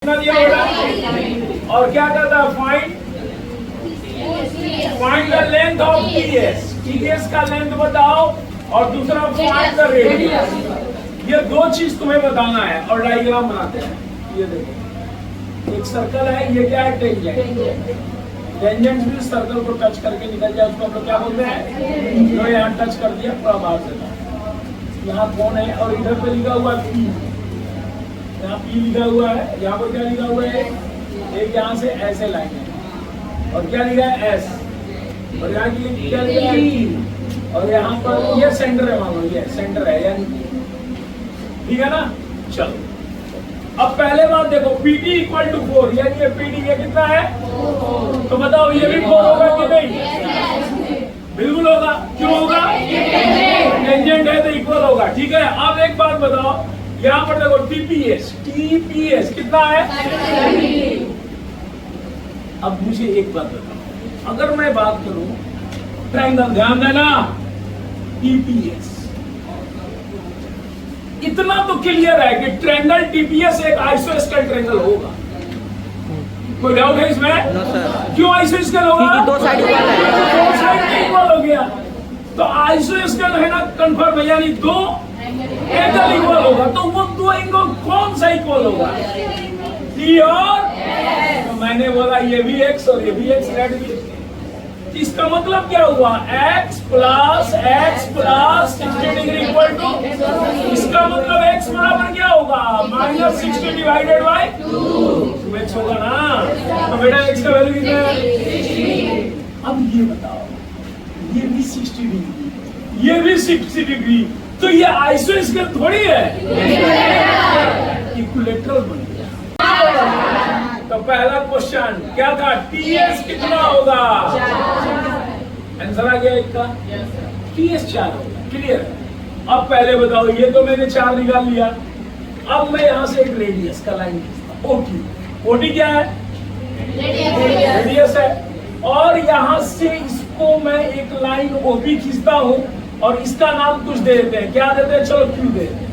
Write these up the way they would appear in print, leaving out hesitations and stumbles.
दिया बेटा और क्या करता है find the length of TS. TS का लेंथ बताओ और दूसरा फाइंड द रेडियस। ये दो चीज तुम्हें बताना है और डायग्राम बनाते हैं। ये देखो एक सर्कल है, ये क्या है टेंजेंट। टेंजेंट भी सर्कल को टच करके निकल जाए उसको हम लोग क्या बोलते हैं, जो यहाँ टच कर दिया पूरा बाहर से। यहाँ कौन है और इधर पे लिखा हुआ P, यहाँ P लिखा हुआ है, यहाँ पर क्या लिखा हुआ है, एक यहाँ से ऐसे लाइन है और क्या लिखा है S, और यहाँ की क्या लिखा है T, और यहाँ पर ये सेंटर है, मानो ये सेंटर है यानी, ठीक है ना। चलो अब पहले बात देखो PT इक्वल टू 4, यानी ये PD ये कितना है, तो बताओ ये भी 4 होगा कि नहीं, बिल्कुल होगा। क्यों होगा, टेंजेंट है तो इक्वल होगा, ठीक है। अब एक बात बताओ, यहाँ पर देखो TPS कितना है। अब मुझे एक बात बताओ, अगर मैं बात करूं ट्रायंगल, ध्यान देना, TPS इतना तो क्लियर है कि ट्रायंगल TPS एक आइसोस्केल ट्रायंगल होगा। कोई डाउट है इसमें? no, क्यों आइसोस्केल होगा, दो साइड इक्वल हो गया तो आइसोस्केल है ना, कंफर्म है, यानी दो एंगल इक्वल होगा। तो वो दो एंगल कौन सा इक्वल होगा, T और तो मैंने बोला ये भी x और ये भी x, रेड भी। इसका मतलब क्या हुआ, x plus 60 degree equal to, इसका मतलब x बराबर क्या होगा, -60 डिवाइडेड बाय 2 x होगा ना। तो बेटा x का वैल्यू कितना है। अब ये बताओ, ये भी 60 डिग्री, ये भी 60 डिग्री, तो ये आइसोस्केल थोड़ी है, इक्विलेटरल बन गया। तो पहला क्वेश्चन क्या था, TS कितना होगा, आंसर आ गया एक का, TS 4 होगा, क्लियर। अब पहले बताओ, ये तो मैंने 4 निकाल लिया। अब मैं यहां से एक रेडियस का लाइन खींचता, OT क्या है, रेडियस है, और यहां से इसको मैं एक लाइन OP खींचता हूं और इसका नाम कुछ दे देते हैं, क्या देते हैं, चलो Q दे देते हैं।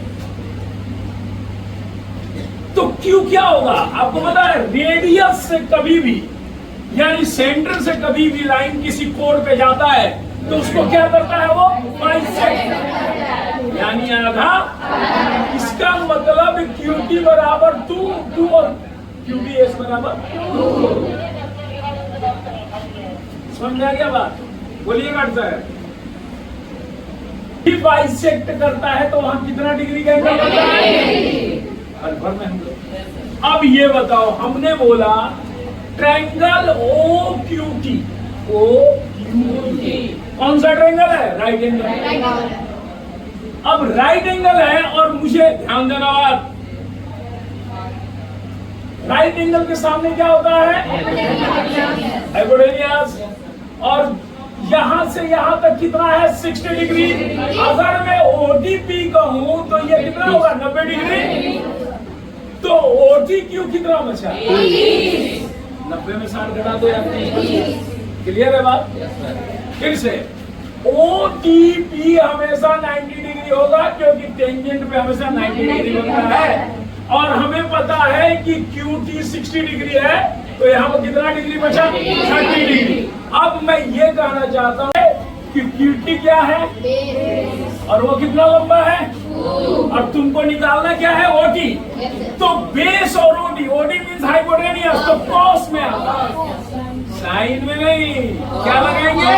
तो Q क्या होगा आपको पता है, रेडियस से कभी भी यानी सेंटर से कभी भी लाइन किसी कोण पे जाता है तो उसको क्या करता है, वो बाइसेक्ट यानी आधा। इसका मतलब QT बराबर 2 और QTS बराबर 2। समझ में आ गया बात, बोलिएगा सर। बाइसेक्ट करता है तो वहां कितना डिग्री का एंगल बनता है, कन्फर्म है हम लोग। अब ये बताओ, हमने बोला ट्रायंगल OQT, कौन सा ट्रायंगल है, राइट एंगल। अब राइट एंगल है और मुझे ध्यान देना बात, राइट एंगल के सामने क्या होता है, हाइपोटेन्यूज, और यहां से यहां तक कितना है, 60 डिग्री। अगर मैं ODP कहूं तो ये कितना होगा, 90 डिग्री। तो OTQ कितना बचा, 90 में 60 घटा दो यार, क्लियर है बात। फिर से OTP हमेशा 90 डिग्री होगा क्योंकि टेंजेंट पे हमेशा 90 डिग्री बनता है, और हमें पता है कि QT 60 डिग्री है, तो यहाँ पर कितना डिग्री बचा, 30 डिग्री। अब मैं ये कहना चाहता हूँ कि QT क्या है और वो कितना लंबा है, और तुमको निकालना क्या है, OT। तो बेस और OD मीन्स हाइपोटेन्यूज, तो कॉस में आता है, साइन में नहीं। क्या लगाएंगे,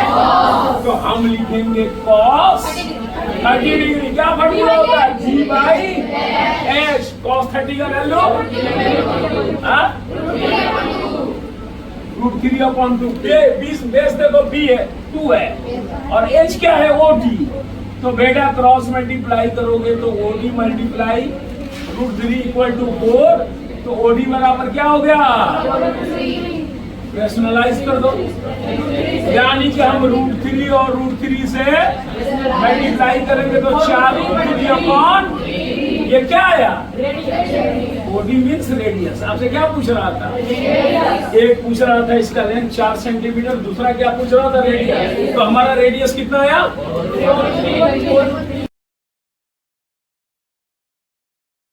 तो हम लिखेंगे कॉस 30 डिग्री। क्या फॉर्मूला होता है, G/H, कॉस 30 का वैल्यू √3/2। बेस देखो B है, 2 है, और H क्या है, OD। तो बेटा क्रॉस मल्टीप्लाई करोगे तो OD मल्टीप्लाई √3 इक्वल टू 4, तो OD बराबर क्या हो गया, रेशनलाइज कर दो, यानी कि हम √3 और √3 से मल्टीप्लाई करेंगे तो 4 ये क्या आया, OD मीन्स रेडियस। आपसे क्या पूछ रहा था, एक पूछ रहा था इसका लेंथ 4 सेंटीमीटर, दूसरा क्या पूछ रहा था, रेडियस। तो हमारा रेडियस कितना आया,